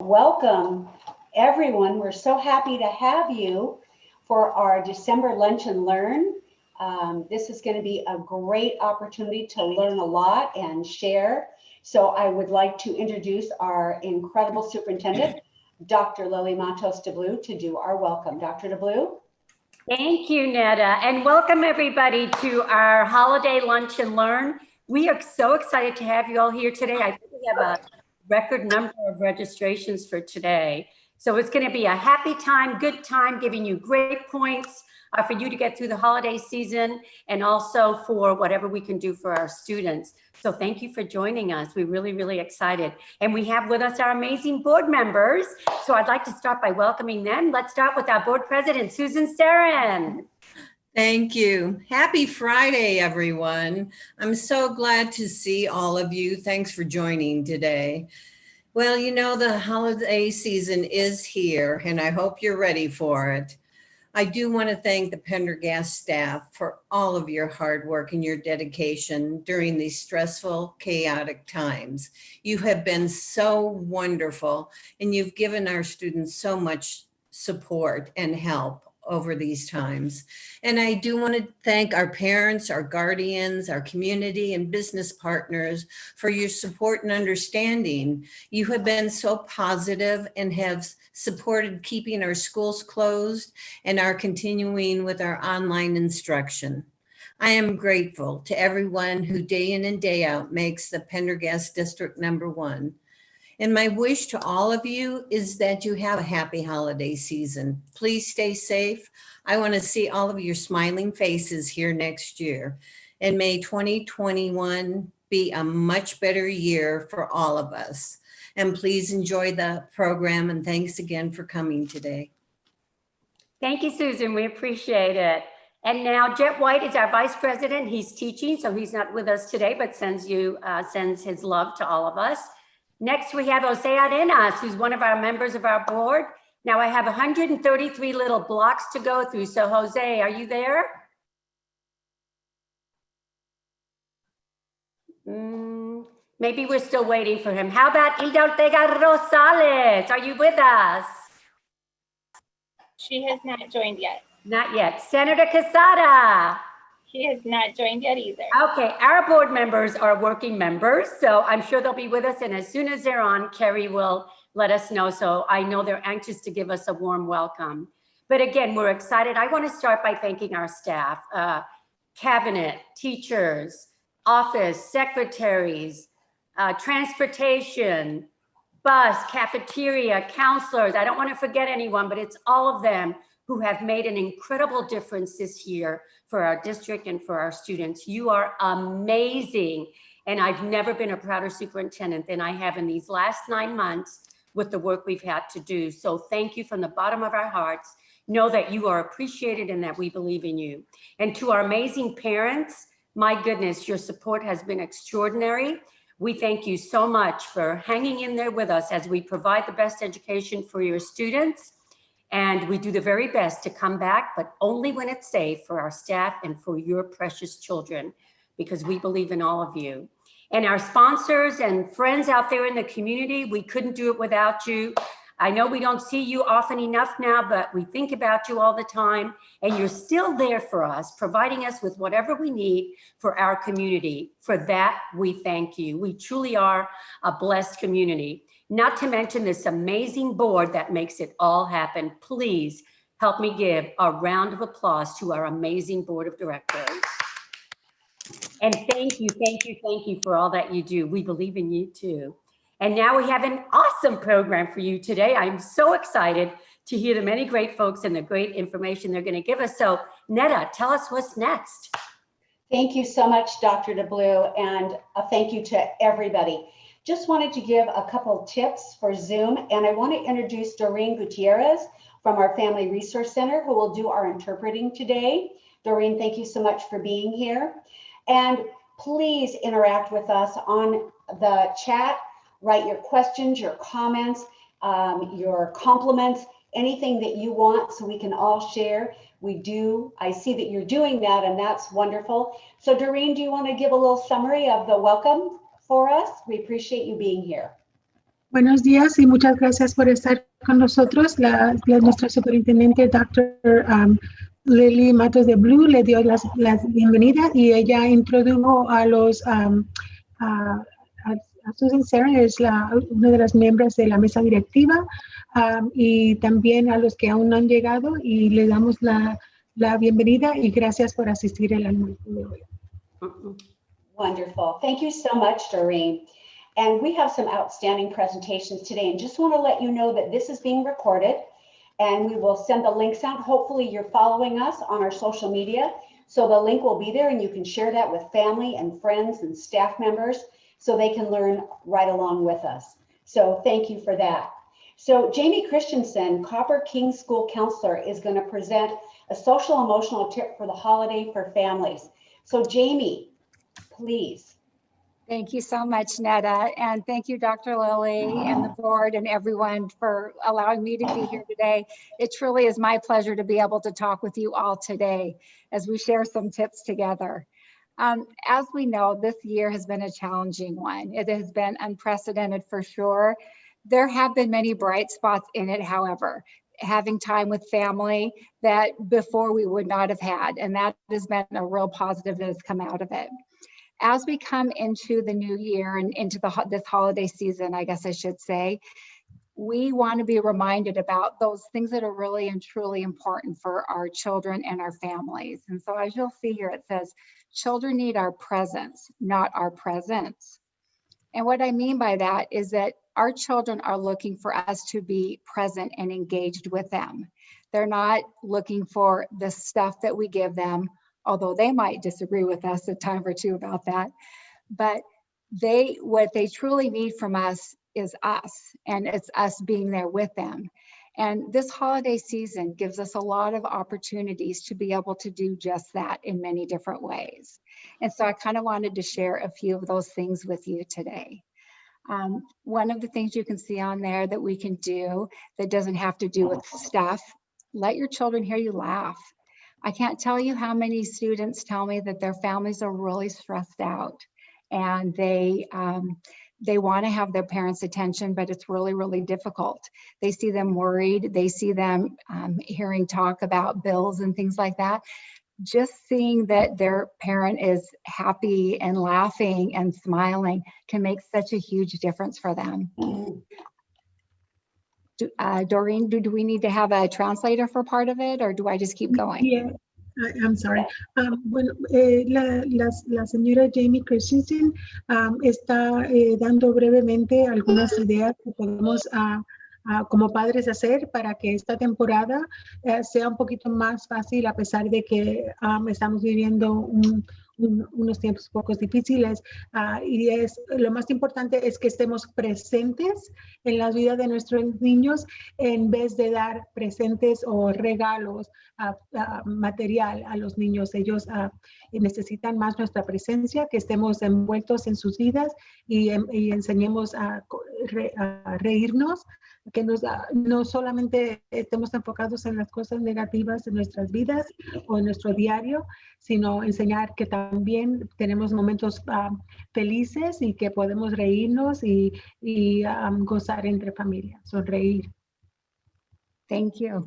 Welcome, everyone. We're so happy to have you for our December Lunch and Learn. This is going to be a great opportunity to learn a lot and share. So I would like to introduce our incredible superintendent, Dr. Lily Matos DeBlue, to do our welcome. Dr. DeBlue. Thank you, Netta, and welcome everybody to our holiday lunch and learn. We are so excited to have you all here today. I think we have a record number of registrations for today. So it's going to be a happy time, good time, giving you great points for you to get through the holiday season and also for whatever we can do for our students. So thank you for joining us. We're really, really excited. And we have with us our amazing board members. So I'd like to start by welcoming them. Let's start with our board president, Susan Starin. Thank you. Happy Friday, everyone. I'm so glad to see all of you. Thanks for joining today. Well, you know, the holiday season is here, and I hope you're ready for it. I do want to thank the Pendergast staff for all of your hard work and your dedication during these stressful, chaotic times. You have been so wonderful, and you've given our students so much support and help over these times. And I do want to thank our parents, our guardians, our community and business partners for your support and understanding. You have been so positive and have supported keeping our schools closed and are continuing with our online instruction. I am grateful to everyone who day in and day out makes the Pendergast District #1. And my wish to all of you is that you have a happy holiday season. Please stay safe. I want to see all of your smiling faces here next year. And may 2021 be a much better year for all of us. And please enjoy the program. And thanks again for coming today. Thank you, Susan. We appreciate it. And now Jet White is our vice president. He's teaching, so he's not with us today, but sends his love to all of us. Next, we have Jose Arenas, who's one of our members of our board. Now I have 133 little blocks to go through. So Jose, are you there? Maybe we're still waiting for him. How about Hilda Ortega Rosales? Are you with us? She has not joined yet. Not yet. Senator Quesada. He has not joined yet either. Okay, our board members are working members, so I'm sure they'll be with us. And as soon as they're on, Kerry will let us know. So I know they're anxious to give us a warm welcome. But again, we're excited. I want to start by thanking our staff, cabinet, teachers, office, secretaries, transportation, bus, cafeteria, counselors. I don't want to forget anyone, but it's all of them who have made an incredible difference this year for our district and for our students. You are amazing. And I've never been a prouder superintendent than I have in these last 9 months with the work we've had to do. So thank you from the bottom of our hearts. Know that you are appreciated and that we believe in you. And to our amazing parents, my goodness, your support has been extraordinary. We thank you so much for hanging in there with us as we provide the best education for your students. And we do the very best to come back, but only when it's safe for our staff and for your precious children, because we believe in all of you. And our sponsors and friends out there in the community, we couldn't do it without you. I know we don't see you often enough now, but we think about you all the time. And you're still there for us, providing us with whatever we need for our community. For that, we thank you. We truly are a blessed community. Not to mention this amazing board that makes it all happen. Please help me give a round of applause to our amazing board of directors. And thank you for all that you do. We believe in you too. And now we have an awesome program for you today. I'm so excited to hear the many great folks and the great information they're going to give us. So Netta, tell us what's next. Thank you so much, Dr. DeBlue, and a thank you to everybody. Just wanted to give a couple tips for Zoom, and I want to introduce Doreen Gutierrez from our Family Resource Center, who will do our interpreting today. Doreen, thank you so much for being here. And please interact with us on the chat. Write your questions, your comments, your compliments, anything that you want so we can all share. I see that you're doing that, and that's wonderful. So Doreen, do you want to give a little summary of the welcome for us? We appreciate you being here. Buenos días y muchas gracias por estar con nosotros. Nuestra superintendente, Dr. Lily Matos de Blue, le dio las bienvenidas y ella introdujo a los a Susan Sarah, es una de las miembros de la mesa directiva, y también a los que aún no han llegado, y le damos la bienvenida y gracias por asistir al almuerzo de hoy. Wonderful. Thank you so much, Doreen. And we have some outstanding presentations today, and just want to let you know that this is being recorded and we will send the links out. Hopefully you're following us on our social media. So the link will be there and you can share that with family and friends and staff members so they can learn right along with us. So thank you for that. So Jamie Christensen, Copper King School Counselor, is going to present a social emotional tip for the holiday for families. So Jamie, please. Thank you so much, Netta. And thank you, Dr. Lilly and the board and everyone for allowing me to be here today. It truly is my pleasure to be able to talk with you all today as we share some tips together. As we know, this year has been a challenging one. It has been unprecedented for sure. There have been many bright spots in it, however, having time with family that before we would not have had. And that has been a real positive that has come out of it. As we come into the new year and into this holiday season, I guess I should say, we want to be reminded about those things that are really and truly important for our children and our families. And so as you'll see here, it says, children need our presence, not our presence. And what I mean by that is that our children are looking for us to be present and engaged with them. They're not looking for the stuff that we give them, although they might disagree with us a time or two about that. But what they truly need from us is us, and it's us being there with them. And this holiday season gives us a lot of opportunities to be able to do just that in many different ways. And so I kind of wanted to share a few of those things with you today. One of the things you can see on there that we can do that doesn't have to do with stuff, let your children hear you laugh. I can't tell you how many students tell me that their families are really stressed out and they want to have their parents' attention, but it's really, really difficult. They see them worried. They see them hearing talk about bills and things like that. Just seeing that their parent is happy and laughing and smiling can make such a huge difference for them. Doreen, do we need to have a translator for part of it, or do I just keep going? Yeah, I'm sorry. Bueno, la señora Jamie Christensen está dando brevemente algunas ideas que podemos como padres hacer para que esta temporada sea un poquito más fácil, a pesar de que estamos viviendo unos tiempos pocos difíciles, y lo más importante es que estemos presentes en la vida de nuestros niños en vez de dar presentes o regalos material a los niños. Ellos necesitan más nuestra presencia, que estemos envueltos en sus vidas y enseñemos a reírnos, que no solamente estemos enfocados en las cosas negativas de nuestras vidas o en nuestro diario, sino enseñar que también tenemos momentos felices y que podemos reírnos y gozar entre familia, sonreír. Thank you.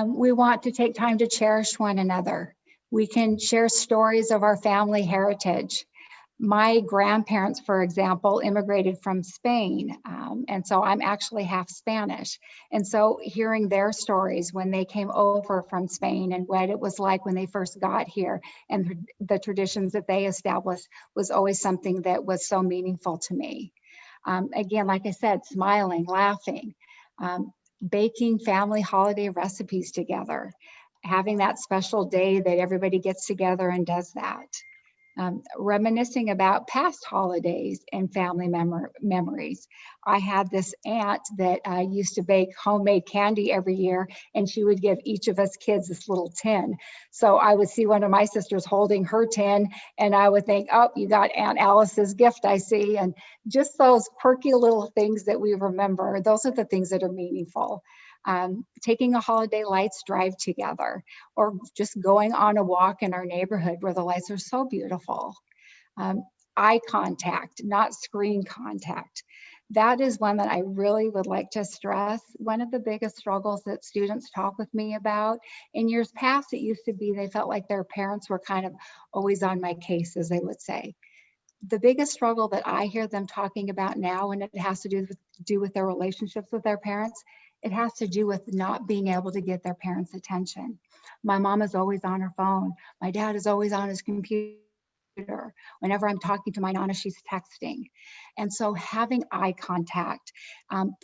We want to take time to cherish one another. We can share stories of our family heritage. My grandparents, for example, immigrated from Spain, and so I'm actually half Spanish. And so hearing their stories when they came over from Spain and what it was like when they first got here and the traditions that they established was always something that was so meaningful to me. Again, like I said, smiling, laughing, baking family holiday recipes together, having that special day that everybody gets together and does that. Reminiscing about past holidays and family memories. I had this aunt that used to bake homemade candy every year, and she would give each of us kids this little tin. So I would see one of my sisters holding her tin, and I would think, oh, you got Aunt Alice's gift, I see. And just those quirky little things that we remember, those are the things that are meaningful. Taking a holiday lights drive together, or just going on a walk in our neighborhood where the lights are so beautiful. Eye contact, not screen contact. that is one that I really would like to stress. One of the biggest struggles that students talk with me about, in years past, it used to be they felt like their parents were kind of always on my case, as they would say. The biggest struggle that I hear them talking about now, and it has to do with their relationships with their parents, it has to do with not being able to get their parents' attention. My mom is always on her phone. My dad is always on his computer. Whenever I'm talking to my Nana, she's texting. And so having eye contact,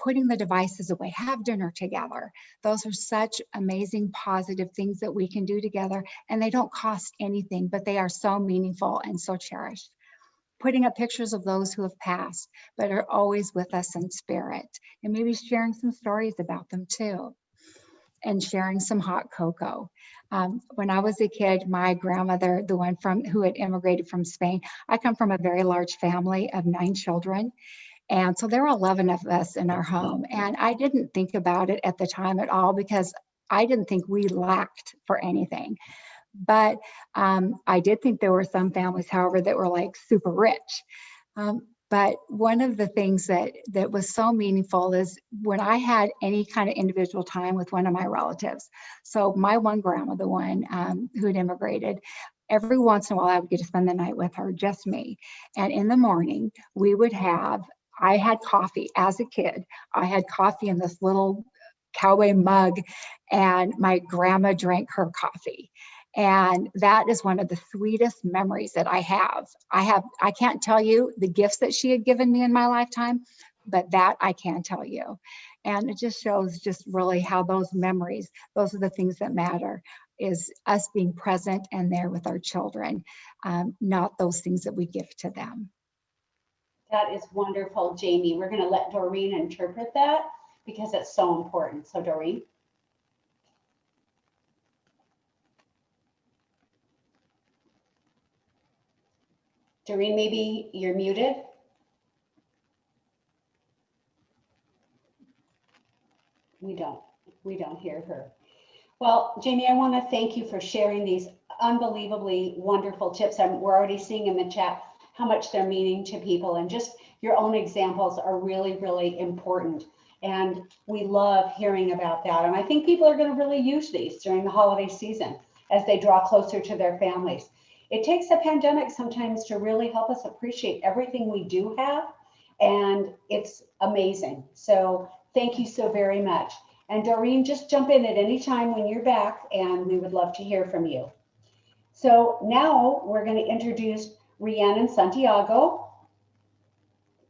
putting the devices away, have dinner together. Those are such amazing, positive things that we can do together. And they don't cost anything, but they are so meaningful and so cherished. Putting up pictures of those who have passed, but are always with us in spirit. And maybe sharing some stories about them too. And sharing some hot cocoa. When I was a kid, my grandmother, the one who had immigrated from Spain, I come from a very large family of 9 children. And so there were 11 of us in our home. And I didn't think about it at the time at all because I didn't think we lacked for anything. But I did think there were some families, however, that were like super rich. But one of the things that was so meaningful is when I had any kind of individual time with one of my relatives. So my one grandma, the one who had immigrated, every once in a while I would get to spend the night with her, just me. And in the morning, I had coffee as a kid. I had coffee in this little cowboy mug, and my grandma drank her coffee. And that is one of the sweetest memories that I have. I can't tell you the gifts that she had given me in my lifetime, but that I can tell you. And it just shows just really how those memories, those are the things that matter, is us being present and there with our children, not those things that we give to them. That is wonderful, Jamie. We're going to let Doreen interpret that because it's so important. So Doreen. Doreen, maybe you're muted. We don't hear her. Well, Jamie, I want to thank you for sharing these unbelievably wonderful tips. We're already seeing in the chat how much they're meaning to people, and just your own examples are really, really important. And we love hearing about that. And I think people are going to really use these during the holiday season as they draw closer to their families. It takes the pandemic sometimes to really help us appreciate everything we do have, and it's amazing. So thank you so very much. And Doreen, just jump in at any time when you're back, and we would love to hear from you. So now we're going to introduce Rhiannon Santiago.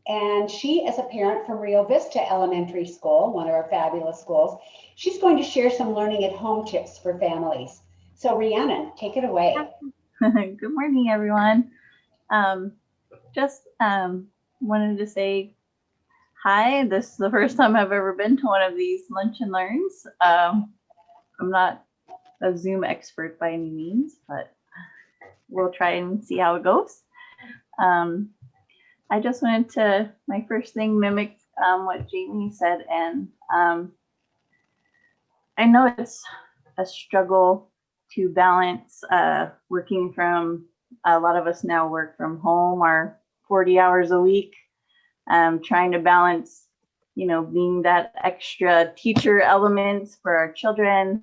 And she is a parent from Rio Vista Elementary School, one of our fabulous schools. She's going to share some learning at home tips for families. So Rhiannon, take it away. Good morning, everyone. Just wanted to say hi. This is the first time I've ever been to one of these lunch and learns. I'm not a Zoom expert by any means, but we'll try and see how it goes. I just wanted to, my first thing, mimic what Jamie said. And I know it's a struggle to balance working from, a lot of us now work from home, our 40 hours a week, trying to balance, being that extra teacher elements for our children.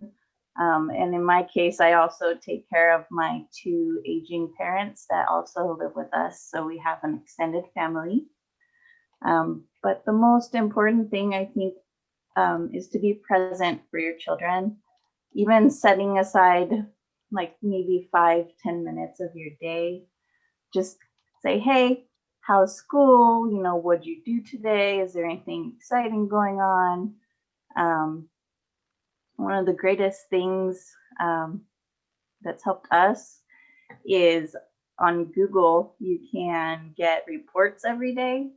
And in my case, I also take care of my 2 aging parents that also live with us. So we have an extended family. But the most important thing, I think, is to be present for your children, even setting aside like maybe 5-10 minutes of your day. Just say, hey, how's school? What'd you do today? Is there anything exciting going on? One of the greatest things that's helped us is on Google, you can get reports every day,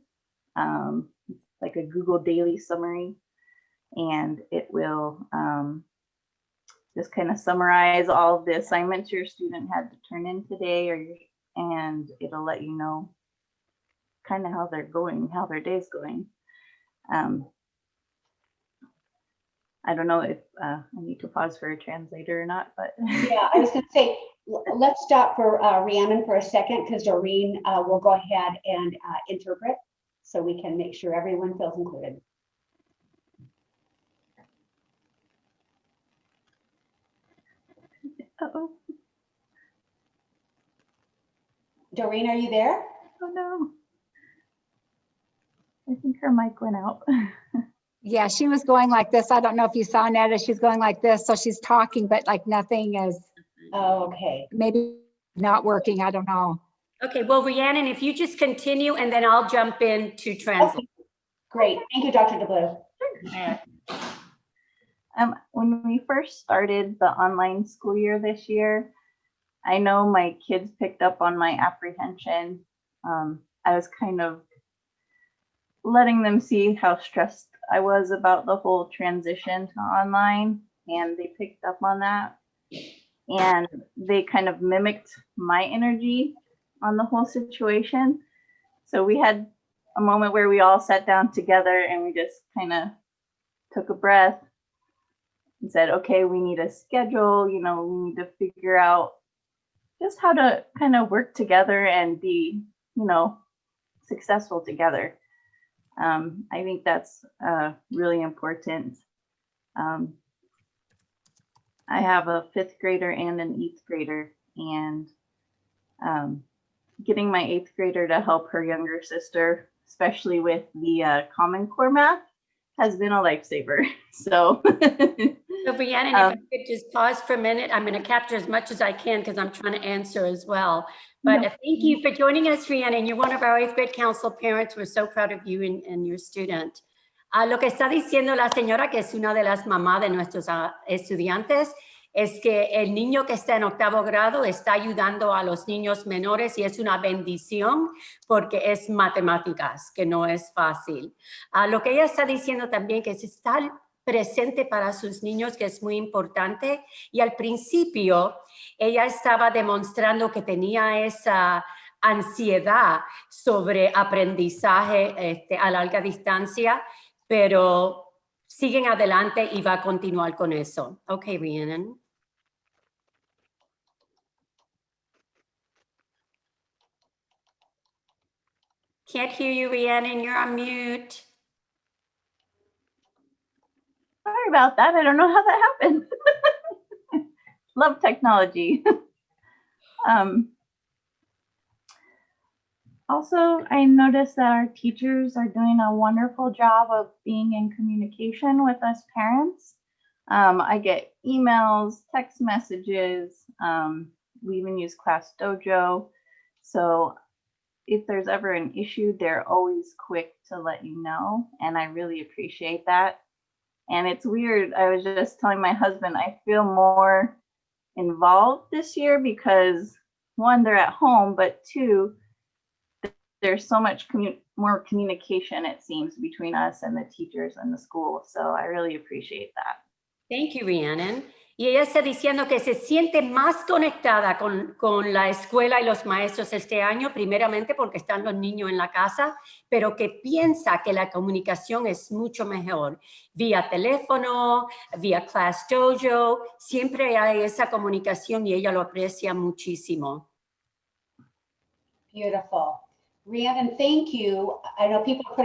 like a Google daily summary, and it will just kind of summarize all of the assignments your student had to turn in today, and it'll let you know kind of how they're going, how their day's going. I don't know if I need to pause for a translator or not, but. Yeah, I was going to say, let's stop for Rhiannon for a second, because Doreen will go ahead and interpret. so we can make sure everyone feels included. Uh-oh. Doreen, are you there? Oh no. I think her mic went out. Yeah, she was going like this. I don't know if you saw Netta, she's going like this. So she's talking, but like nothing is Oh, okay. maybe not working. I don't know. Okay, well, Rhiannon, if you just continue and then I'll jump in to translate. Okay. Great. Thank you, Dr. DeBlue. When we first started the online school year this year, I know my kids picked up on my apprehension. I was kind of letting them see how stressed I was about the whole transition to online, and they picked up on that. And they kind of mimicked my energy on the whole situation. So we had a moment where we all sat down together and we just kind of took a breath and said, okay, we need a schedule, we need to figure out just how to kind of work together and be, successful together. I think that's really important. I have a 5th grader and an 8th grader, and getting my 8th grader to help her younger sister, especially with the Common Core math, has been a lifesaver. So, So Rhiannon, if I could just pause for a minute, I'm going to capture as much as I can because I'm trying to answer as well. But thank you for joining us, Rhiannon. You're one of our 8th grade council parents. We're so proud of you and your student. Lo que está diciendo la señora, que es una de las mamás de nuestros estudiantes, es que el niño que está en 8º grado está ayudando a los niños menores y es una bendición porque es matemáticas, que no es fácil. Lo que ella está diciendo también que es estar presente para sus niños, que es muy importante. Y al principio ella estaba demostrando que tenía esa ansiedad sobre aprendizaje a larga distancia, pero siguen adelante y va a continuar con eso. Okay, Rhiannon. Can't hear you, Rhiannon. You're on mute. sorry about that. I don't know how that happened. Love technology. Also, I noticed that our teachers are doing a wonderful job of being in communication with us parents. I get emails, text messages. We even use Class Dojo. So if there's ever an issue, they're always quick to let you know. And I really appreciate that. And it's weird. I was just telling my husband, I feel more involved this year because 1, they're at home, but 2, there's so much more communication, it seems, between us and the teachers and the school. So I really appreciate that. Thank you, Rhiannon. Y ella está diciendo que se siente más conectada con la escuela y los maestros este año, primeramente porque están los niños en la casa, pero que piensa que la comunicación es mucho mejor. Vía teléfono, vía Class Dojo, siempre hay esa comunicación y ella lo aprecia muchísimo. Beautiful. Rhiannon, thank you. I know people are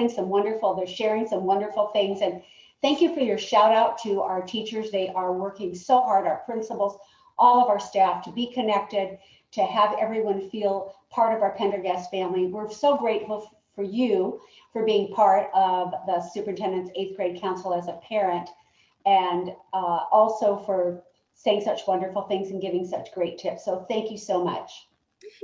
they're sharing some wonderful things, and thank you for your shout out to our teachers. They are working so hard, our principals, all of our staff, to be connected, to have everyone feel part of our Pendergast family. We're so grateful for you for being part of the superintendent's 8th grade council as a parent, and also for saying such wonderful things and giving such great tips. So thank you so much.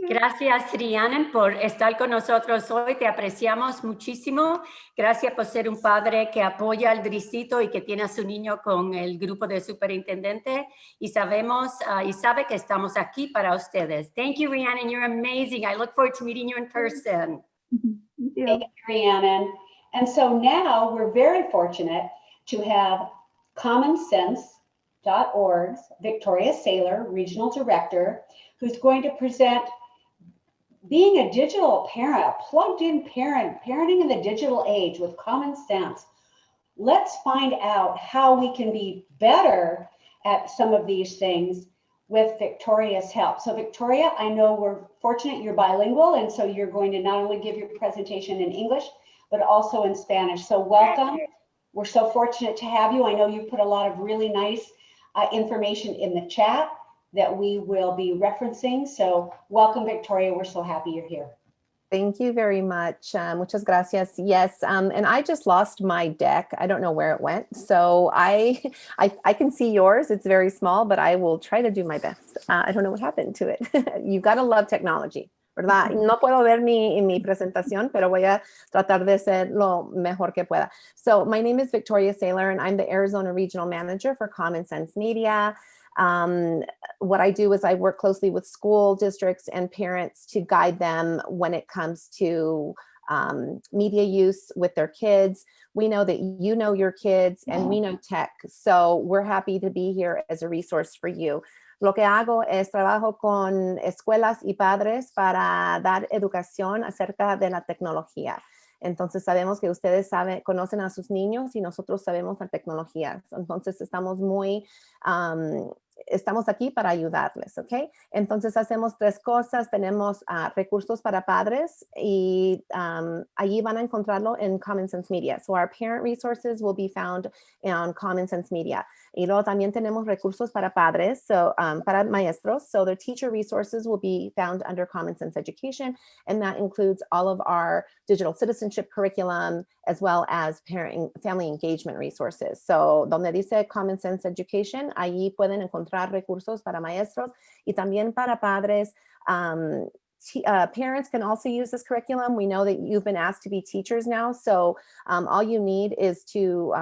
Gracias, Rhiannon, por estar con nosotros hoy. Te apreciamos muchísimo. Gracias por ser un padre que apoya al distrito y que tiene a su niño con el grupo de superintendente. Y sabemos y sabe que estamos aquí para ustedes. Thank you, Rhiannon. You're amazing. I look forward to meeting you in person. Thank you, Rhiannon. And so now we're very fortunate to have commonsense.org's Victoria Saylor, Regional Director, who's going to present being a digital parent, a plugged-in parent, parenting in the digital age with common sense. Let's find out how we can be better at some of these things with Victoria's help. So Victoria, I know we're fortunate you're bilingual, and so you're going to not only give your presentation in English, but also in Spanish. So welcome. We're so fortunate to have you. I know you put a lot of really nice information in the chat that we will be referencing. So welcome, Victoria. We're so happy you're here. Thank you very much. Muchas gracias. Yes, and I just lost my deck. I don't know where it went. So I can see yours. It's very small, but I will try to do my best. I don't know what happened to it. You've got to love technology, ¿verdad? No puedo ver mi presentación, pero voy a tratar de ser lo mejor que pueda. So my name is Victoria Saylor, and I'm the Arizona Regional Manager for Common Sense Media. What I do is I work closely with school districts and parents to guide them when it comes to media use with their kids. We know that you know your kids and we know tech, so we're happy to be here as a resource for you. Lo que hago es trabajo con escuelas y padres para dar educación acerca de la tecnología. Entonces sabemos que ustedes conocen a sus niños y nosotros sabemos la tecnología. Entonces estamos aquí para ayudarles, ¿ok? Entonces hacemos tres cosas. Tenemos recursos para padres y allí van a encontrarlo en Common Sense Media. So our parent resources will be found on Common Sense Media. Y luego también tenemos recursos para padres, so para maestros. So their teacher resources will be found under Common Sense Education, and that includes all of our digital citizenship curriculum, as well as family engagement resources. So donde dice Common Sense Education, allí pueden encontrar recursos para maestros y también para padres. Parents can also use this curriculum. We know that you've been asked to be teachers now, so all you need is to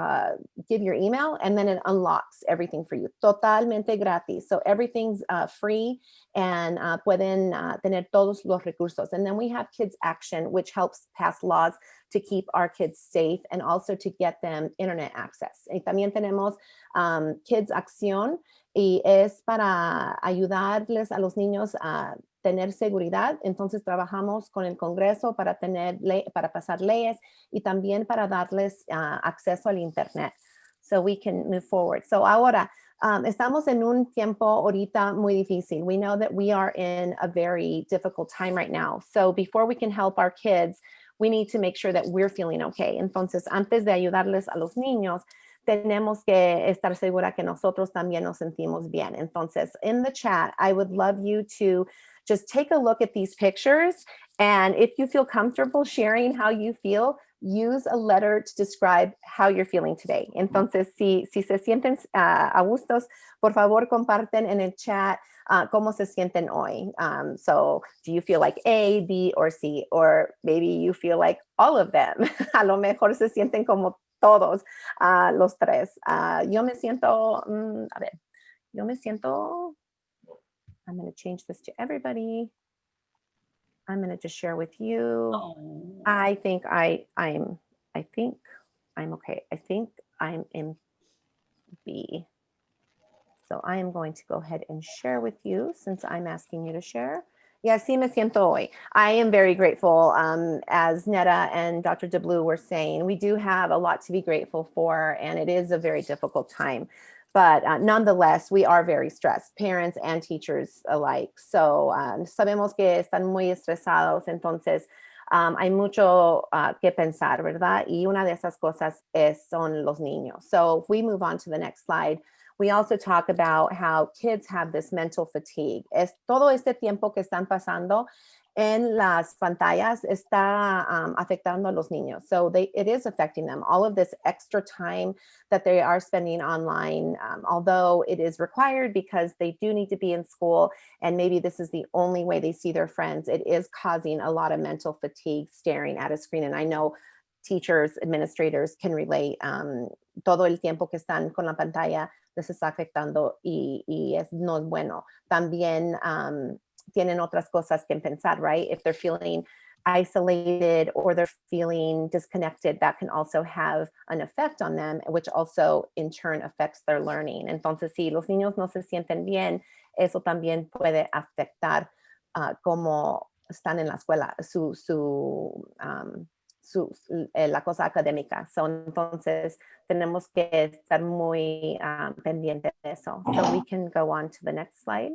give your email and then it unlocks everything for you. Totalmente gratis. So everything's free and pueden tener todos los recursos. And then we have Kids Action, which helps pass laws to keep our kids safe and also to get them internet access. Y también tenemos Kids Acción y es para ayudarles a los niños a tener seguridad. Entonces trabajamos con el Congreso para pasar leyes y también para darles acceso al internet. So we can move forward. So ahora estamos en un tiempo ahorita muy difícil. We know that we are in a very difficult time right now. So before we can help our kids, we need to make sure that we're feeling okay. Entonces, antes de ayudarles a los niños, tenemos que estar segura que nosotros también nos sentimos bien. Entonces, in the chat, I would love you to just take a look at these pictures. And if you feel comfortable sharing how you feel, use a letter to describe how you're feeling today. Entonces, si se sienten a gustos, por favor, comparten en el chat cómo se sienten hoy. So do you feel like A, B, or C? Or maybe you feel like all of them. A lo mejor se sienten como todos los tres. Yo me siento, I'm going to change this to everybody. I'm going to just share with you. Oh. I think I'm okay. I think I'm in B. So I am going to go ahead and share with you since I'm asking you to share. Yeah, sí me siento hoy. I am very grateful. As Netta and Dr. DeBlue were saying, we do have a lot to be grateful for, and it is a very difficult time. But nonetheless, we are very stressed, parents and teachers alike. So sabemos que están muy estresados, entonces hay mucho que pensar, ¿verdad? Y una de esas cosas son los niños. So if we move on to the next slide, we also talk about how kids have this mental fatigue. Es todo este tiempo que están pasando en las pantallas está afectando a los niños. So it is affecting them. All of this extra time that they are spending online, although it is required because they do need to be in school and maybe this is the only way they see their friends, it is causing a lot of mental fatigue staring at a screen. And I know teachers, administrators can relate. Todo el tiempo que están con la pantalla les está afectando y no es bueno. También tienen otras cosas que pensar, right? If they're feeling isolated or they're feeling disconnected, that can also have an effect on them, which also in turn affects their learning. Entonces, si los niños no se sienten bien, eso también puede afectar cómo están en la escuela, la cosa académica. So, entonces, tenemos que estar muy pendientes de eso. So we can go on to the next slide.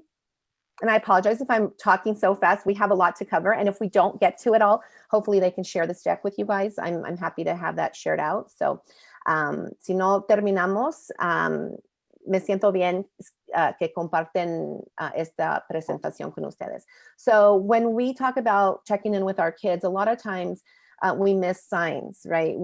And I apologize if I'm talking so fast. We have a lot to cover. And if we don't get to it all, hopefully they can share this deck with you guys. I'm happy to have that shared out. So si no terminamos, me siento bien que comparten esta presentación con ustedes. So when we talk about checking in with our kids, a lot of times we miss signs, right?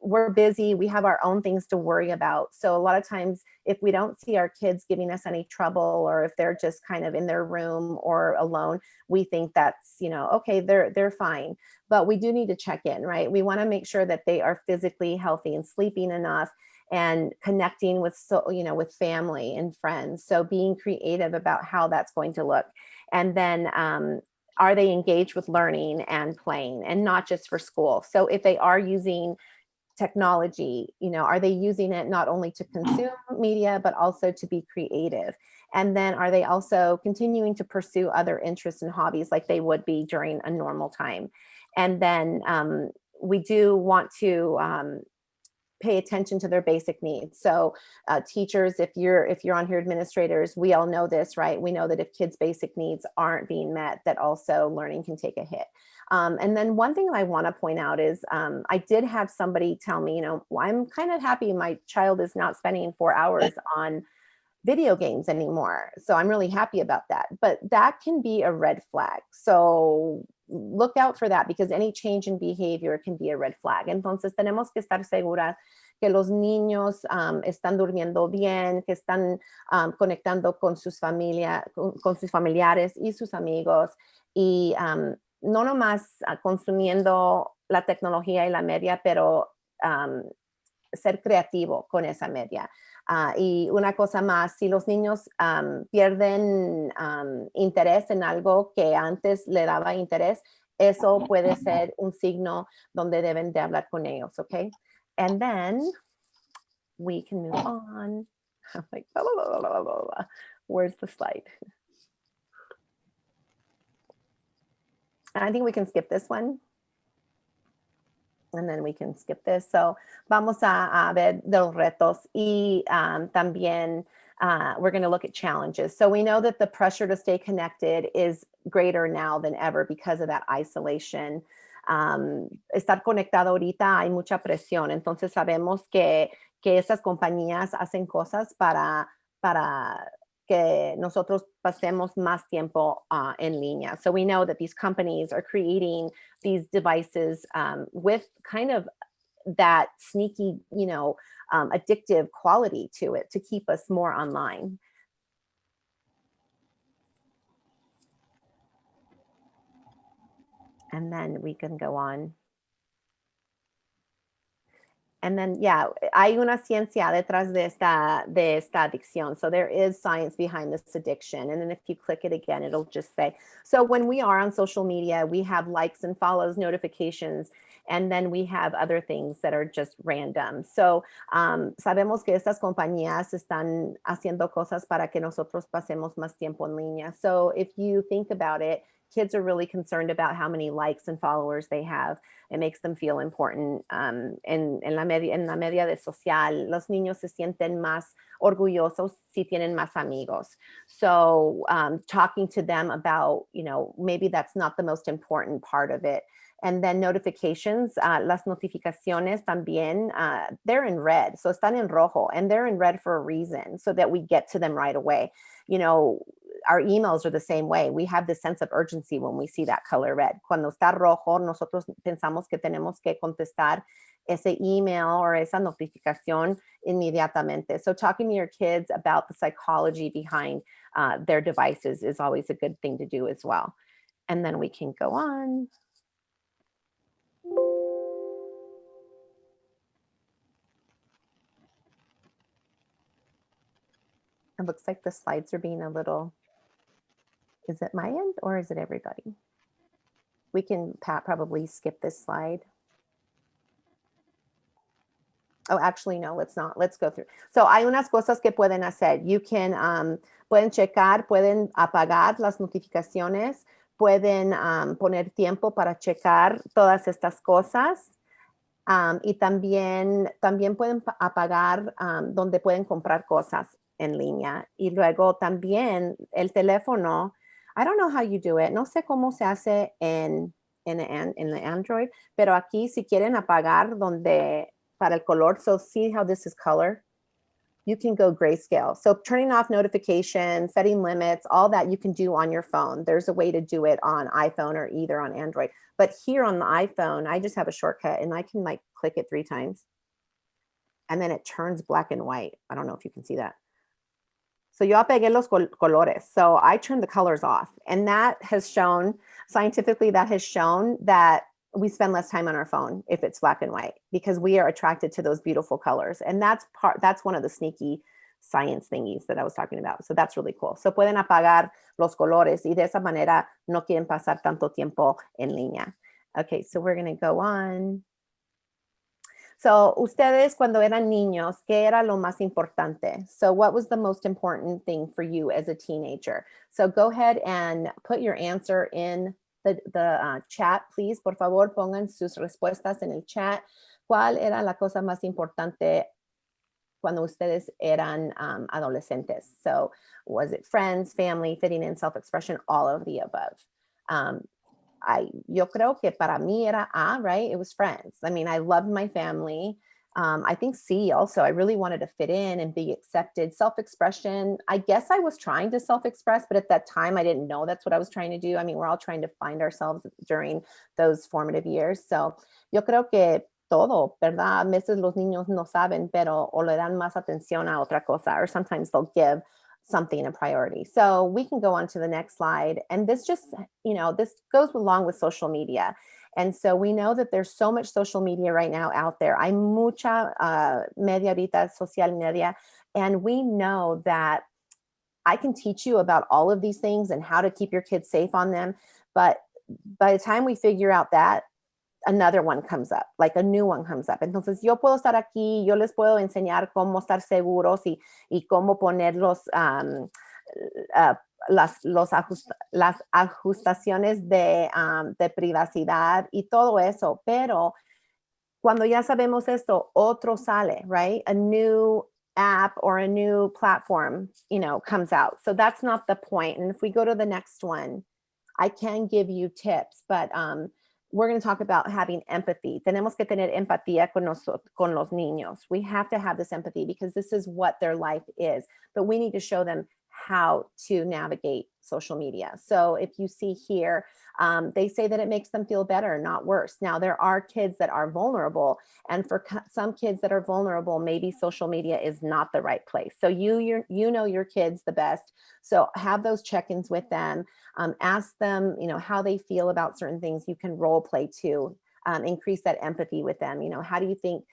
We're busy, we have our own things to worry about. So a lot of times if we don't see our kids giving us any trouble, or if they're just kind of in their room or alone, we think that's, you know, okay, they're fine. But we do need to check in, right? We want to make sure that they are physically healthy and sleeping enough and connecting with, with family and friends. So being creative about how that's going to look. And then are they engaged with learning and playing, and not just for school? So if they are using technology, are they using it not only to consume media, but also to be creative? And then are they also continuing to pursue other interests and hobbies like they would be during a normal time? And then we do want to pay attention to their basic needs. So teachers, if you're on here, administrators, we all know this, right? We know that if kids' basic needs aren't being met, that also learning can take a hit. And then one thing I want to point out is I did have somebody tell me, I'm kind of happy my child is not spending 4 hours on video games anymore. So I'm really happy about that. But that can be a red flag. So look out for that, because any change in behavior can be a red flag. Entonces tenemos que estar seguras que los niños están durmiendo bien, que están conectando con sus familiares y sus amigos, y no nomás consumiendo la tecnología y la media, pero ser creativo con esa media. Y una cosa más, si los niños pierden interés en algo que antes le daba interés, eso puede ser un signo donde deben de hablar con ellos, okay? And then we can move on. I'm like, blah, blah, blah, blah, blah, blah. Where's the slide? And I think we can skip this one. And then we can skip this. So vamos a ver los retos, y también we're going to look at challenges. So we know that the pressure to stay connected is greater now than ever because of that isolation. Estar conectado ahorita hay mucha presión. Entonces sabemos que esas compañías hacen cosas para que nosotros pasemos más tiempo en línea. So we know that these companies are creating these devices with kind of that sneaky, addictive quality to it to keep us more online. And then we can go on. And then, yeah, hay una ciencia detrás de esta adicción. So there is science behind this addiction. And then if you click it again, it'll just say, so when we are on social media, we have likes and follows, notifications, and then we have other things that are just random. So sabemos que estas compañías están haciendo cosas para que nosotros pasemos más tiempo en línea. So if you think about it, kids are really concerned about how many likes and followers they have. It makes them feel important. En la media de social, los niños se sienten más orgullosos si tienen más amigos. So talking to them about, maybe that's not the most important part of it. And then notifications, las notificaciones también, they're in red. So están en rojo, and they're in red for a reason, so that we get to them right away. Our emails are the same way. We have this sense of urgency when we see that color red. Cuando está rojo, nosotros pensamos que tenemos que contestar ese email or esa notificación inmediatamente. So talking to your kids about the psychology behind their devices is always a good thing to do as well. And then we can go on. It looks like the slides are being a little, is it my end or is it everybody? We can probably skip this slide. Oh, actually, no, let's not. Let's go through. So hay unas cosas que pueden hacer. You can, pueden checar, pueden apagar las notificaciones, pueden poner tiempo para checar todas estas cosas. Y también pueden apagar donde pueden comprar cosas. en línea. Y luego también el teléfono, I don't know how you do it, no sé cómo se hace en the Android, pero aquí si quieren apagar donde para el color, so see how this is color? You can go grayscale. So turning off notifications, setting limits, all that you can do on your phone. There's a way to do it on iPhone or either on Android. But here on the iPhone, I just have a shortcut and I can like click it 3 times. And then it turns black and white. I don't know if you can see that. So yo apagué los colores. So I turned the colors off. And that has shown, scientifically, that has shown that we spend less time on our phone if it's black and white because we are attracted to those beautiful colors. And that's one of the sneaky science thingies that I was talking about. So that's really cool. So pueden apagar los colores y de esa manera no quieren pasar tanto tiempo en línea. Okay, so we're going to go on. So ustedes cuando eran niños, ¿qué era lo más importante? So what was the most important thing for you as a teenager? So go ahead and put your answer in the chat, please. Por favor, pongan sus respuestas en el chat. ¿Cuál era la cosa más importante cuando ustedes eran adolescentes? So was it friends, family, fitting in, self-expression, all of the above? Yo creo que para mí era A, right? It was friends. I mean, I loved my family. I think C also, I really wanted to fit in and be accepted. Self-expression, I guess I was trying to self-express, but at that time I didn't know that's what I was trying to do. I mean, we're all trying to find ourselves during those formative years. So yo creo que todo, ¿verdad? A veces los niños no saben, pero o le dan más atención a otra cosa, or sometimes they'll give something a priority. So we can go on to the next slide. And this just, this goes along with social media. And so we know that there's so much social media right now out there. Hay mucha media ahorita, social media. And we know that I can teach you about all of these things and how to keep your kids safe on them. But by the time we figure out that, another one comes up, like a new one comes up. Entonces yo puedo estar aquí, yo les puedo enseñar cómo estar seguros y cómo poner las ajustaciones de privacidad y todo eso. Pero cuando ya sabemos esto, otro sale, right? A new app or a new platform, comes out. So that's not the point. And if we go to the next one, I can give you tips, but we're going to talk about having empathy. Tenemos que tener empatía con los niños. We have to have this empathy because this is what their life is, but we need to show them how to navigate social media. So if you see here, they say that it makes them feel better, not worse. Now, there are kids that are vulnerable, and for some kids that are vulnerable, maybe social media is not the right place. So you know your kids the best. So have those check-ins with them. Ask them, how they feel about certain things. You can role play too. Increase that empathy with them. How do you think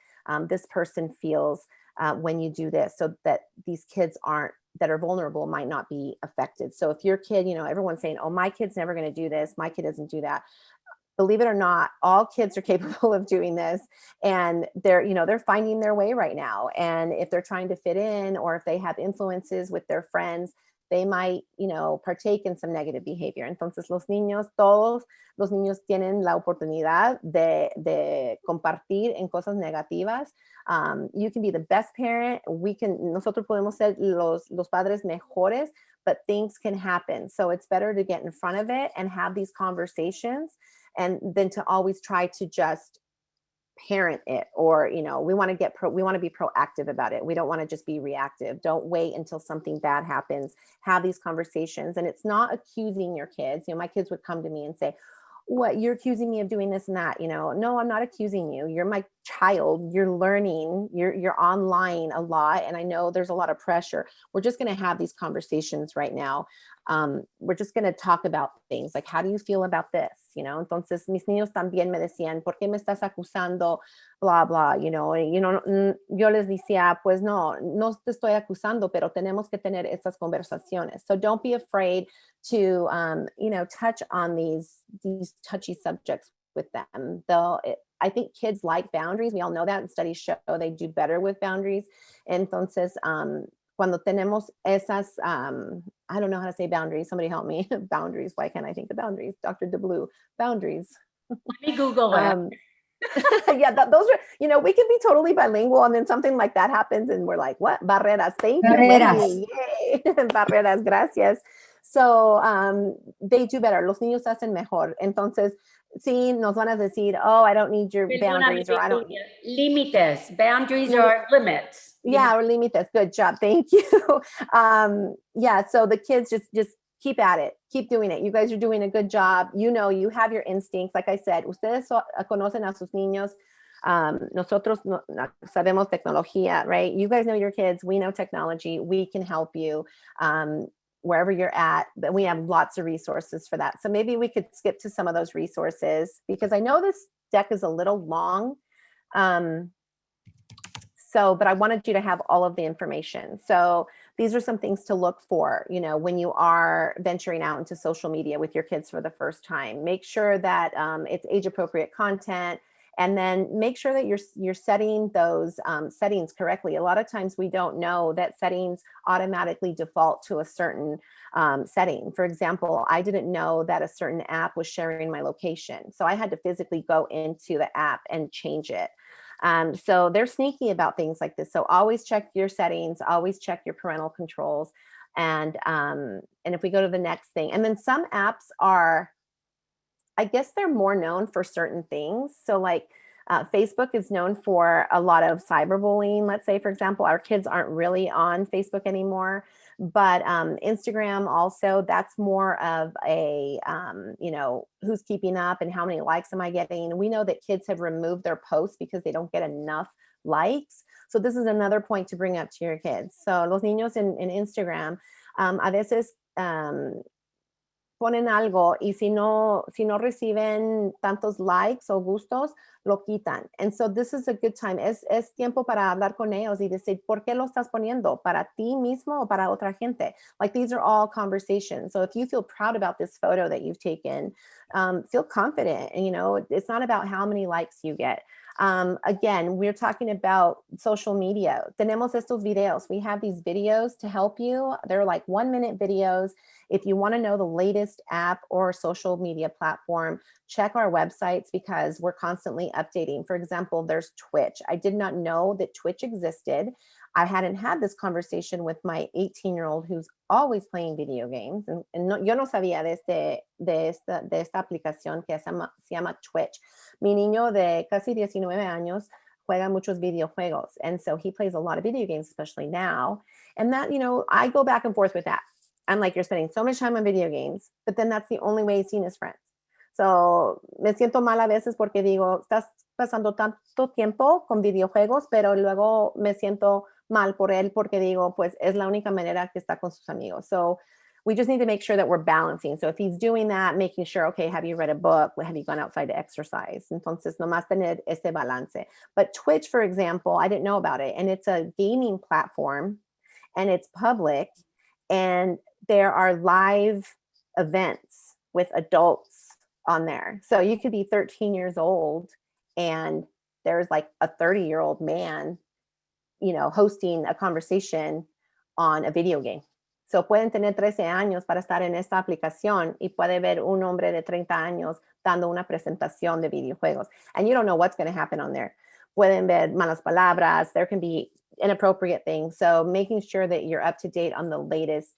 this person feels when you do this, so that these kids that are vulnerable might not be affected. So if your kid, everyone's saying, oh, my kid's never going to do this, my kid doesn't do that. Believe it or not, all kids are capable of doing this, and they're finding their way right now. And if they're trying to fit in, or if they have influences with their friends, they might, partake in some negative behavior. Entonces, todos los niños tienen la oportunidad de compartir en cosas negativas. You can be the best parent. Nosotros podemos ser los padres mejores, but things can happen. So it's better to get in front of it and have these conversations, and then to always try to just parent it, or we want to be proactive about it. We don't want to just be reactive. Don't wait until something bad happens. Have these conversations. And it's not accusing your kids. My kids would come to me and say, what, you're accusing me of doing this and that? No, I'm not accusing you. You're my child. You're learning. You're online a lot, and I know there's a lot of pressure. We're just going to have these conversations right now. We're just going to talk about things like, how do you feel about this? Entonces mis niños también me decían, ¿por qué me estás acusando? Blah, blah, yo les decía, pues no te estoy acusando, pero tenemos que tener estas conversaciones. So don't be afraid to, touch on these touchy subjects with them. I think kids like boundaries. We all know that, and studies show they do better with boundaries. Entonces, cuando tenemos esas, I don't know how to say boundaries. Somebody help me. Boundaries. Why can't I think the boundaries? Dr. DeBlue, boundaries. Let me Google it. Yeah, those are, we can be totally bilingual and then something like that happens and we're like, what? Barreras, thank you, Wendy. Yay. Barreras, gracias. So they do better. Los niños hacen mejor. Entonces, sí, nos van a decir, oh, I don't need your boundaries, or I don't. Límites, boundaries are limits. Yeah, or límites. Good job. Thank you. Yeah, so the kids just keep at it. Keep doing it. You guys are doing a good job. You have your instincts. Like I said, ustedes conocen a sus niños. Nosotros sabemos tecnología, right? You guys know your kids. We know technology. We can help you wherever you're at. But we have lots of resources for that. So maybe we could skip to some of those resources because I know this deck is a little long. But I wanted you to have all of the information. So these are some things to look for, when you are venturing out into social media with your kids for the first time. Make sure that it's age appropriate content, and then make sure that you're setting those settings correctly. A lot of times we don't know that settings automatically default to a certain setting. For example, I didn't know that a certain app was sharing my location. So I had to physically go into the app and change it. So they're sneaky about things like this. So always check your settings, always check your parental controls. And if we go to the next thing, and then some apps are, I guess they're more known for certain things. So like Facebook is known for a lot of cyberbullying. Let's say, for example, our kids aren't really on Facebook anymore, but Instagram also, that's more of a, who's keeping up and how many likes am I getting? We know that kids have removed their posts because they don't get enough likes. So this is another point to bring up to your kids. So los niños in Instagram, a veces ponen algo y si no reciben tantos likes o gustos, lo quitan. And so this is a good time. Es tiempo para hablar con ellos y decir, ¿por qué lo estás poniendo? ¿Para ti mismo o para otra gente? Like these are all conversations. So if you feel proud about this photo that you've taken, feel confident. And, it's not about how many likes you get. Again, we're talking about social media. Tenemos estos videos. We have these videos to help you. They're like 1-minute videos. If you want to know the latest app or social media platform, check our websites because we're constantly updating. For example, there's Twitch. I did not know that Twitch existed. I hadn't had this conversation with my 18-year-old who's always playing video games. Yo no sabía de esta aplicación que se llama Twitch. Mi niño de casi 19 años juega muchos videojuegos. And so he plays a lot of video games, especially now. And that, I go back and forth with that. I'm like, you're spending so much time on video games, but then that's the only way he's seen his friends. So me siento mal a veces porque digo, estás pasando tanto tiempo con videojuegos, pero luego me siento mal por él porque digo, pues es la única manera que está con sus amigos. So we just need to make sure that we're balancing. So if he's doing that, making sure, okay, have you read a book? Have you gone outside to exercise? Entonces, nomás tener ese balance. But Twitch, for example, I didn't know about it. And it's a gaming platform and it's public. And there are live events with adults on there. So you could be 13 years old and there's like a 30-year-old man, hosting a conversation on a video game. So pueden tener 13 años para estar en esta aplicación y puede ver un hombre de 30 años dando una presentación de videojuegos. And you don't know what's going to happen on there. Pueden ver malas palabras. There can be inappropriate things. So making sure that you're up to date on the latest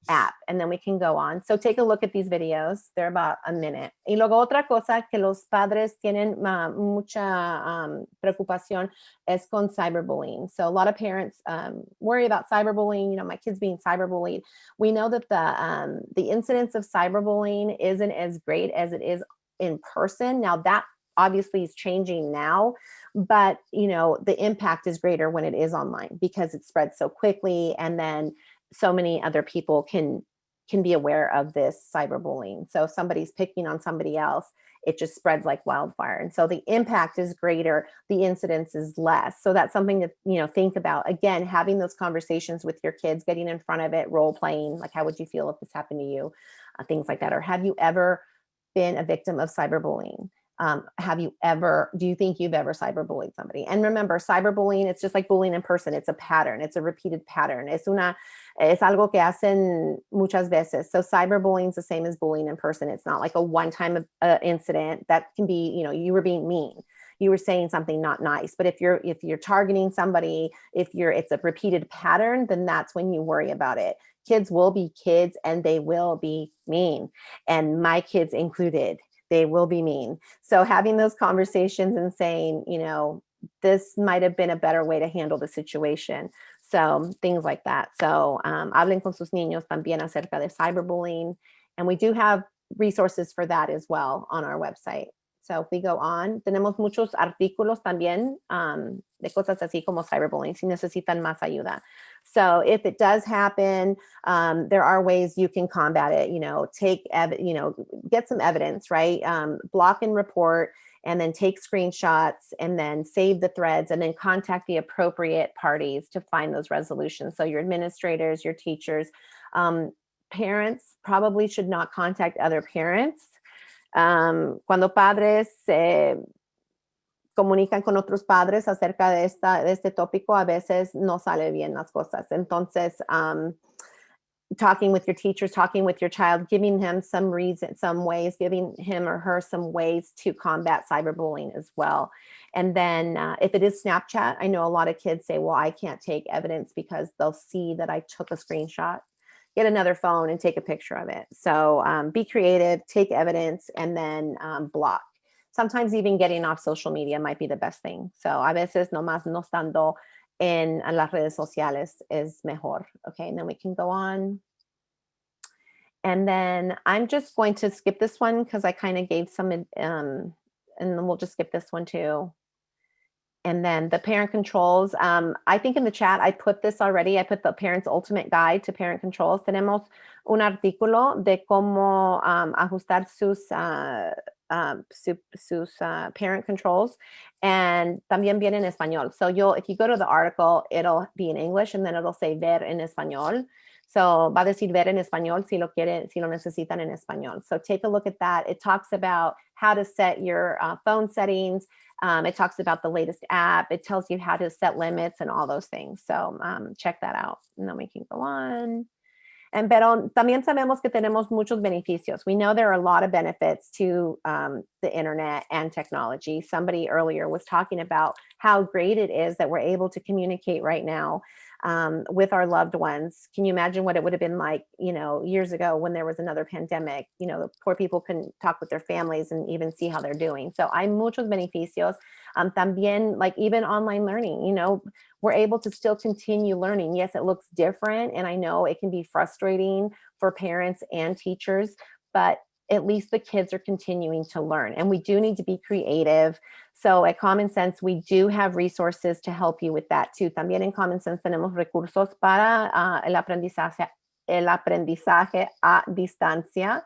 app, and then we can go on. So take a look at these videos. They're about a minute. Y luego otra cosa que los padres tienen mucha preocupación es con cyberbullying. So a lot of parents worry about cyberbullying. My kid's being cyberbullied. We know that the incidence of cyberbullying isn't as great as it is in person. Now that obviously is changing now, but the impact is greater when it is online because it spreads so quickly, and then so many other people can be aware of this cyberbullying. So if somebody's picking on somebody else, it just spreads like wildfire. And so the impact is greater, the incidence is less. So that's something to think about. Again, having those conversations with your kids, getting in front of it, role playing, like how would you feel if this happened to you, things like that. Or have you ever been a victim of cyberbullying? Do you think you've ever cyberbullied somebody? And remember, cyberbullying, it's just like bullying in person. It's a pattern. It's a repeated pattern. Es algo que hacen muchas veces. So cyberbullying is the same as bullying in person. It's not like a one-time incident that can be, you were being mean. you were saying something not nice. But if you're targeting somebody, it's a repeated pattern, then that's when you worry about it. Kids will be kids and they will be mean, and my kids included. They will be mean. So having those conversations and saying, this might have been a better way to handle the situation. So things like that. So hablen con sus niños también acerca de cyberbullying. And we do have resources for that as well on our website. So if we go on, tenemos muchos artículos también de cosas así como cyberbullying, si necesitan más ayuda. So if it does happen, there are ways you can combat it, get some evidence, right? Block and report, and then take screenshots, and then save the threads, and then contact the appropriate parties to find those resolutions. So your administrators, your teachers, parents probably should not contact other parents. Cuando padres se comunican con otros padres acerca de este tópico, a veces no sale bien las cosas. Entonces, talking with your teachers, talking with your child, giving him some ways, giving him or her some ways to combat cyberbullying as well. And then if it is Snapchat, I know a lot of kids say, well, I can't take evidence because they'll see that I took a screenshot. Get another phone and take a picture of it. So be creative, take evidence, and then block. Sometimes even getting off social media might be the best thing. So a veces nomás no estando en las redes sociales es mejor. Okay, and then we can go on. And then I'm just going to skip this one because I kind of gave some, and then we'll just skip this one too. And then the parent controls, I think in the chat, I put this already. I put the Parent's Ultimate Guide to Parent Controls. Tenemos un artículo de cómo ajustar sus parent controls, and también viene en español. So if you go to the article, it'll be in English, and then it'll say ver en español. So va a decir ver en español si lo necesitan en español. So take a look at that. It talks about how to set your phone settings. It talks about the latest app. It tells you how to set limits and all those things. So check that out. And then we can go on. Pero también sabemos que tenemos muchos beneficios. We know there are a lot of benefits to the internet and technology. Somebody earlier was talking about how great it is that we're able to communicate right now with our loved ones. Can you imagine what it would have been like, years ago when there was another pandemic? The poor people couldn't talk with their families and even see how they're doing. So hay muchos beneficios. También, like even online learning, we're able to still continue learning. Yes, it looks different, and I know it can be frustrating for parents and teachers, but at least the kids are continuing to learn, and we do need to be creative. So at Common Sense, we do have resources to help you with that too. También en Common Sense tenemos recursos para el aprendizaje a distancia.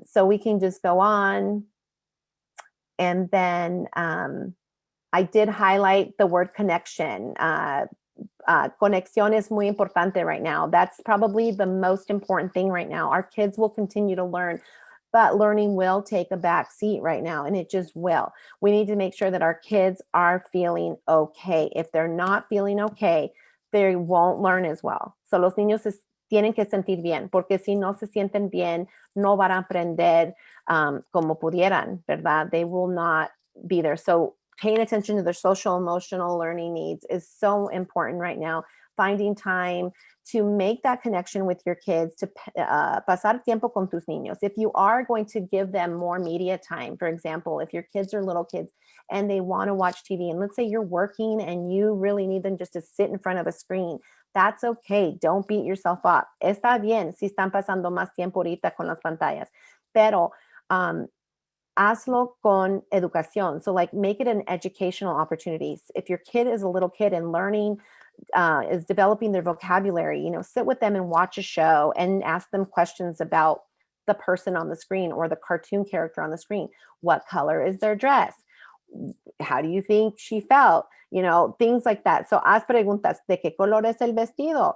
So we can just go on. And then I did highlight the word connection. Conexión es muy importante right now. That's probably the most important thing right now. Our kids will continue to learn, but learning will take a back seat right now, and it just will. We need to make sure that our kids are feeling okay. If they're not feeling okay, they won't learn as well. So los niños tienen que sentir bien, porque si no se sienten bien, no van a aprender como pudieran, ¿verdad? They will not be there. So paying attention to their social, emotional learning needs is so important right now. Finding time to make that connection with your kids, to pasar tiempo con tus niños. If you are going to give them more media time, for example, if your kids are little kids and they want to watch TV, and let's say you're working and you really need them just to sit in front of a screen, that's okay. Don't beat yourself up. Está bien si están pasando más tiempo ahorita con las pantallas, pero hazlo con educación. So like make it an educational opportunity. If your kid is a little kid and learning, is developing their vocabulary, sit with them and watch a show and ask them questions about the person on the screen or the cartoon character on the screen. What color is their dress? How do you think she felt? Things like that. So haz preguntas. ¿De qué color es el vestido?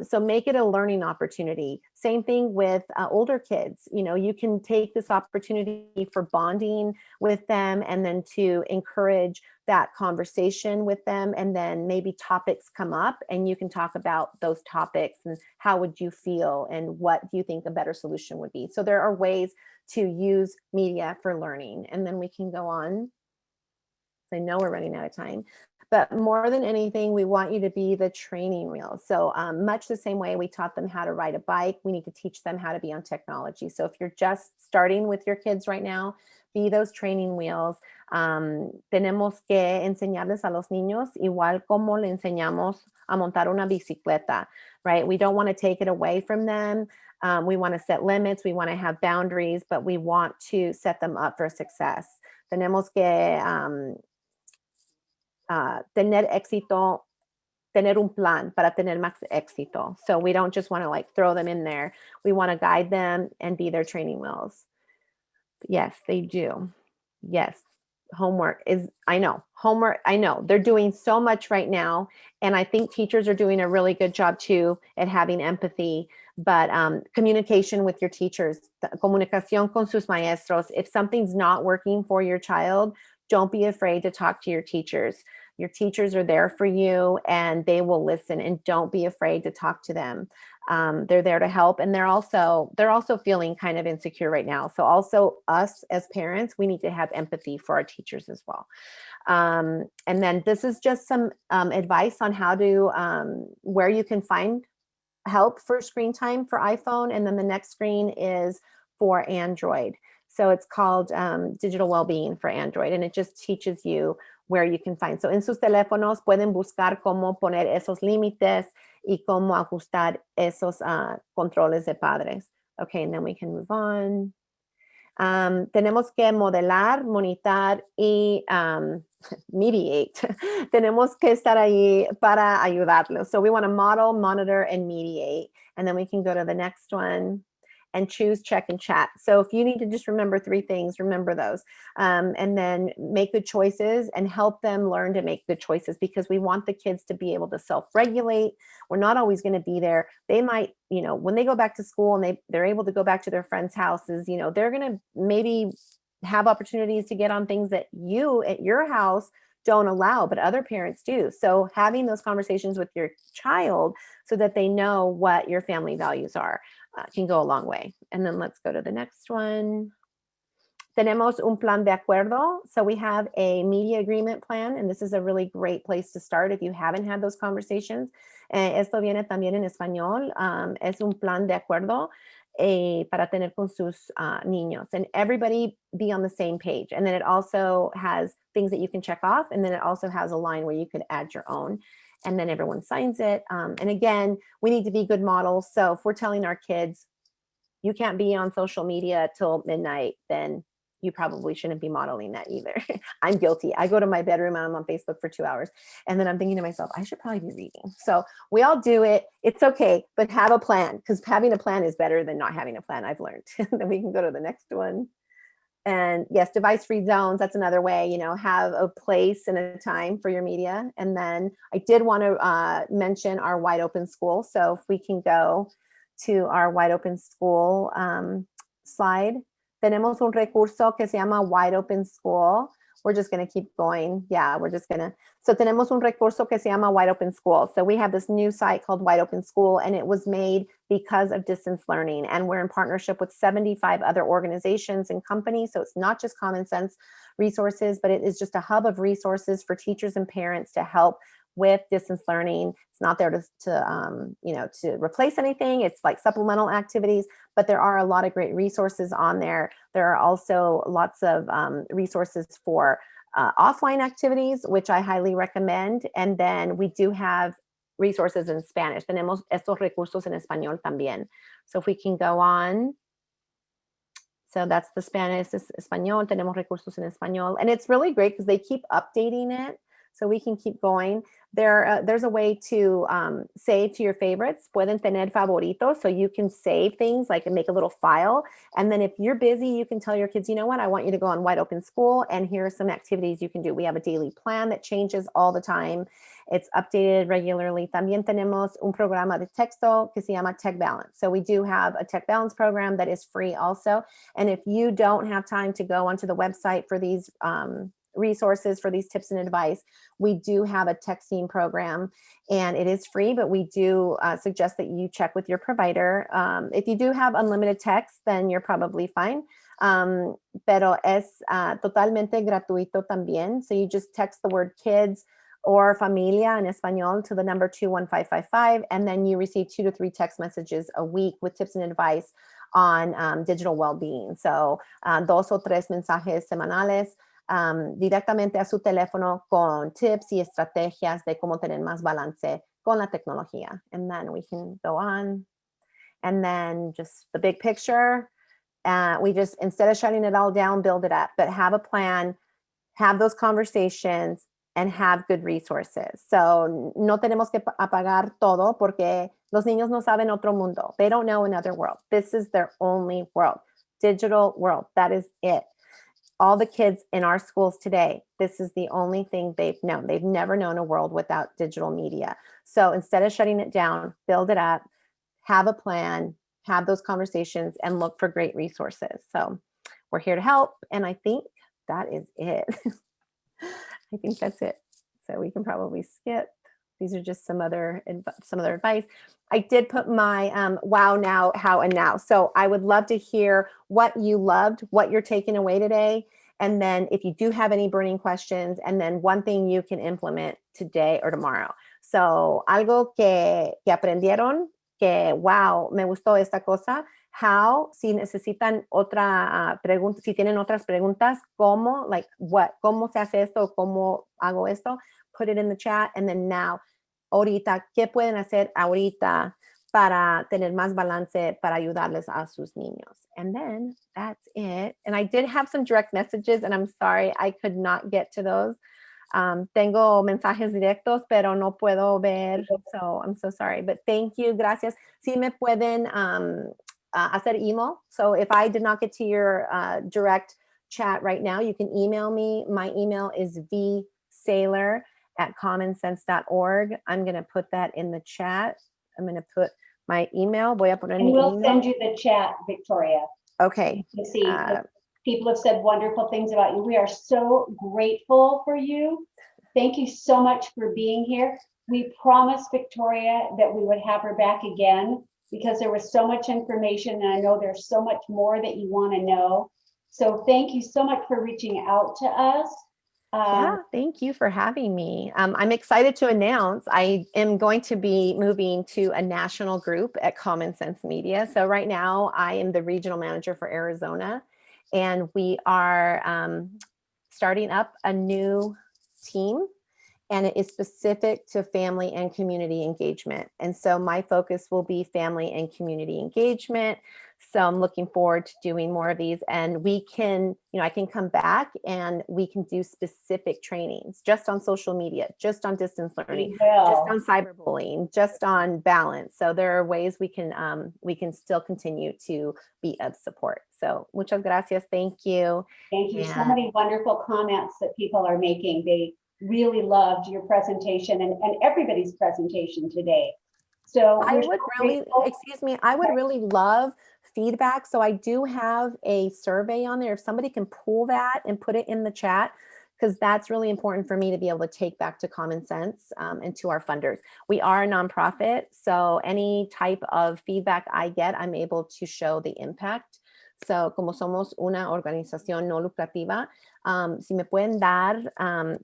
So make it a learning opportunity. Same thing with older kids. You can take this opportunity for bonding with them, and then to encourage that conversation with them. And then maybe topics come up and you can talk about those topics and how would you feel and what do you think a better solution would be. So there are ways to use media for learning. And then we can go on. I know we're running out of time. But more than anything, we want you to be the training wheel. So much the same way we taught them how to ride a bike, we need to teach them how to be on technology. So if you're just starting with your kids right now, be those training wheels. Tenemos que enseñarles a los niños igual como le enseñamos a montar una bicicleta, right? We don't want to take it away from them. We want to set limits. We want to have boundaries, but we want to set them up for success. Tenemos que tener éxito, tener un plan para tener más éxito. So we don't just want to like throw them in there. We want to guide them and be their training wheels. Yes, they do. Yes. Homework is, I know, they're doing so much right now. And I think teachers are doing a really good job too at having empathy, but communication with your teachers, comunicación con sus maestros. If something's not working for your child, don't be afraid to talk to your teachers. Your teachers are there for you and they will listen, and don't be afraid to talk to them. They're there to help, and they're also feeling kind of insecure right now. So also us as parents, we need to have empathy for our teachers as well. And then this is just some advice on how to, where you can find help for screen time for iPhone. And then the next screen is for Android. So it's called Digital Wellbeing for Android, and it just teaches you where you can find. So en sus teléfonos pueden buscar cómo poner esos límites y cómo ajustar esos controles de padres. Okay, and then we can move on. Tenemos que modelar, monitorar y mediate. Tenemos que estar ahí para ayudarlos. So we want to model, monitor, and mediate. And then we can go to the next one. And choose, check, and chat. So if you need to just remember 3 things, remember those. And then make good choices and help them learn to make good choices, because we want the kids to be able to self-regulate. We're not always going to be there. They might, you know, when they go back to school and they're able to go back to their friends' houses, you know, they're going to maybe have opportunities to get on things that you at your house don't allow, but other parents do. So having those conversations with your child so that they know what your family values are can go a long way. And then let's go to the next one. Tenemos un plan de acuerdo. So we have a media agreement plan, and this is a really great place to start if you haven't had those conversations. Esto viene también en español. Es un plan de acuerdo para tener con sus niños, and everybody be on the same page. And then it also has things that you can check off, and then it also has a line where you could add your own. And then everyone signs it. And again, we need to be good models. So if we're telling our kids, you can't be on social media till midnight, then you probably shouldn't be modeling that either. I'm guilty. I go to my bedroom and I'm on Facebook for 2 hours. And then I'm thinking to myself, I should probably be reading. So we all do it. It's okay, but have a plan, because having a plan is better than not having a plan, I've learned. Then we can go to the next one. And yes, device-free zones, that's another way, you know, have a place and a time for your media. And then I did want to mention our wide open school. So if we can go to our wide open school slide. Tenemos un recurso que se llama Wide Open School. We're just going to keep going. Yeah, we're just going to. So tenemos un recurso que se llama Wide Open School. So we have this new site called Wide Open School, and it was made because of distance learning. And we're in partnership with 75 other organizations and companies. So it's not just common sense resources, but it is just a hub of resources for teachers and parents to help with distance learning. It's not there to replace anything. It's like supplemental activities, but there are a lot of great resources on there. There are also lots of resources for offline activities, which I highly recommend. And then we do have resources in Spanish. Tenemos estos recursos en español también. So if we can go on. So that's the Spanish, español. Tenemos recursos en español. And it's really great because they keep updating it. So we can keep going. There's a way to save to your favorites. Pueden tener favoritos. So you can save things like and make a little file. And then if you're busy, you can tell your kids, you know what, I want you to go on Wide Open School. And here are some activities you can do. We have a daily plan that changes all the time. It's updated regularly. También tenemos un programa de texto que se llama Tech Balance. So we do have a Tech Balance program that is free also. And if you don't have time to go onto the website for these resources for these tips and advice, we do have a texting program, and it is free, but we do suggest that you check with your provider. If you do have unlimited text, then you're probably fine. Pero es totalmente gratuito también. So you just text the word kids or familia in español to the number 21555, and then you receive 2 to 3 text messages a week with tips and advice on digital well-being. So 2 o 3 mensajes semanales directamente a su teléfono con tips y estrategias de cómo tener más balance con la tecnología. And then we can go on. And then just the big picture. We just, instead of shutting it all down, build it up, but have a plan, have those conversations, and have good resources. So no tenemos que apagar todo porque los niños no saben otro mundo. They don't know another world. This is their only world, digital world. That is it. All the kids in our schools today, this is the only thing they've known. They've never known a world without digital media. So instead of shutting it down, build it up, have a plan, have those conversations, and look for great resources. So we're here to help. And I think that is it. I think that's it. So we can probably skip. These are just some other advice. I did put my wow, now, how, and now. So I would love to hear what you loved, what you're taking away today. And then if you do have any burning questions, and then one thing you can implement today or tomorrow. So algo que aprendieron, que wow, me gustó esta cosa. How, si necesitan otra pregunta, si tienen otras preguntas, cómo, like what, cómo se hace esto, cómo hago esto, put it in the chat. And then now, ahorita, ¿qué pueden hacer ahorita para tener más balance, para ayudarles a sus niños? And then that's it. And I did have some direct messages, and I'm sorry, I could not get to those. Tengo mensajes directos, pero no puedo ver. So I'm so sorry, but thank you. Gracias. Si me pueden hacer email. So if I did not get to your direct chat right now, you can email me. My email is vsaylor@commonsense.org. I'm going to put that in the chat. I'm going to put my email. Voy a poner And mi we'll email. send you the chat, Victoria. Okay. You can see people have said wonderful things about you. We are so grateful for you. Thank you so much for being here. We promised Victoria that we would have her back again because there was so much information, and I know there's so much more that you want to know. So thank you so much for reaching out to us. Yeah, thank you for having me. I'm excited to announce I am going to be moving to a national group at Common Sense Media. So right now I am the regional manager for Arizona, and we are starting up a new team, and it is specific to family and community engagement. And so my focus will be family and community engagement. So I'm looking forward to doing more of these, and we can, I can come back and we can do specific trainings just on social media, just on distance learning, just on cyberbullying, just on balance. So there are ways we can still continue to be of support. So muchas gracias. Thank you. Thank you. So many wonderful comments that people are making. They really loved your presentation and everybody's presentation today. So I would really, I would really love feedback. So I do have a survey on there. If somebody can pull that and put it in the chat, because that's really important for me to be able to take back to Common Sense and to our funders. We are a nonprofit, so any type of feedback I get, I'm able to show the impact. So como somos una organización no lucrativa, si me pueden dar,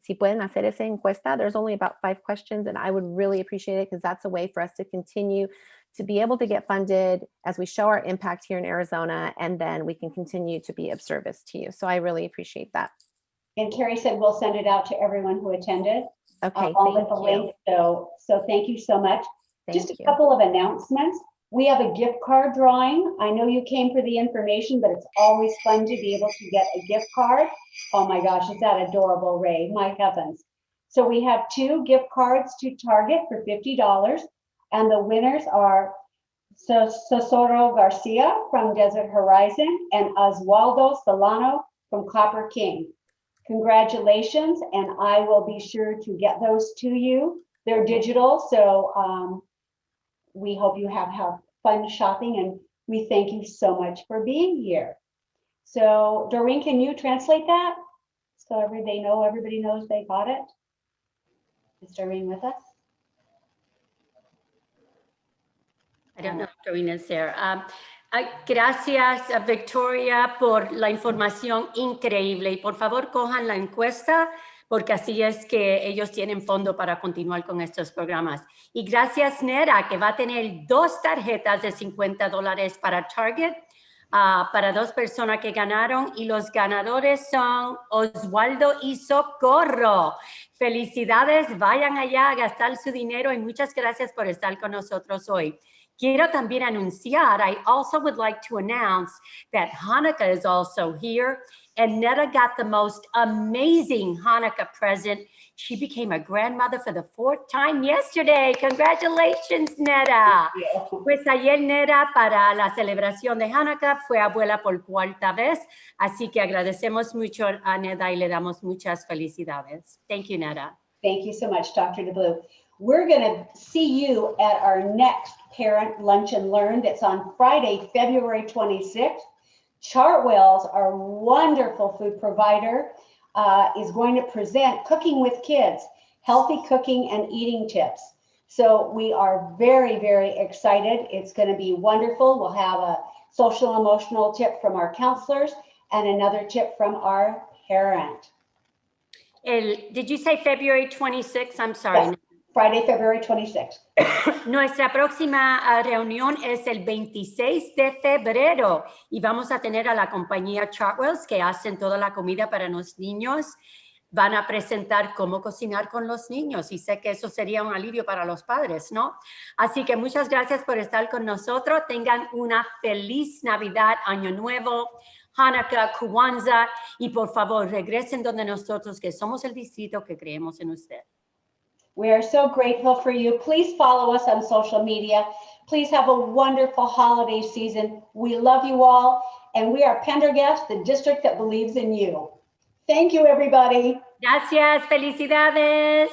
si pueden hacer esa encuesta, there's only about 5 questions, and I would really appreciate it because that's a way for us to continue to be able to get funded as we show our impact here in Arizona, and then we can continue to be of service to you. So I really appreciate that. And Carrie said we'll send it out to everyone who attended. Okay, With the link. So thank you so much. Just a couple of announcements. We have a gift card drawing. I know you came for the information, but it's always fun to be able to get a gift card. Oh my gosh, is that adorable, Ray? My heavens. So we have 2 gift cards to Target for $50. And the winners are Sosoro Garcia from Desert Horizon and Oswaldo Solano from Copper King. Congratulations, and I will be sure to get those to you. They're digital, so we hope you have fun shopping, and we thank you so much for being here. So Doreen, can you translate that? So everybody knows they got it? Is Doreen with us? I don't know if Doreen is there. Gracias, Victoria, por la información increíble. Y por favor, cojan la encuesta, porque así es que ellos tienen fondo para continuar con estos programas. Y gracias, Nera, que va a tener 2 tarjetas de $50 para Target, para 2 personas que ganaron. Y los ganadores son Oswaldo y Socorro. Felicidades, vayan allá a gastar su dinero y muchas gracias por estar con nosotros hoy. Quiero también anunciar, I also would like to announce that Hanukkah is also here, and Netta got the most amazing Hanukkah present. She became a grandmother for the 4th time yesterday. Congratulations, Netta. Pues ayer Netta, para la celebración de Hanukkah, fue abuela por 4ª vez, así que agradecemos mucho a Netta y le damos muchas felicidades. Thank you, Netta. Thank you so much, Dr. DeBlue. We're going to see you at our next Parent Lunch and Learn. That's on Friday, February 26th. Chartwell's, our wonderful food provider, is going to present Cooking with Kids, healthy cooking and eating tips. So we are very, very excited. It's going to be wonderful. We'll have a social emotional tip from our counselors and another tip from our parent. Did you say February 26th? I'm sorry. Yes. Friday, February 26th. Nuestra próxima reunión es el 26 de febrero y vamos a tener a la compañía Chartwells que hacen toda la comida para los niños. Van a presentar cómo cocinar con los niños y sé que eso sería un alivio para los padres, ¿no? Así que muchas gracias por estar con nosotros. Tengan una feliz Navidad, Año Nuevo, Hanukkah, Kwanzaa y por favor regresen donde nosotros que somos el distrito que creemos en usted. We are so grateful for you. Please follow us on social media. Please have a wonderful holiday season. We love you all. And we are Pendergast, the district that believes in you. Thank you, everybody. Gracias. Felicidades.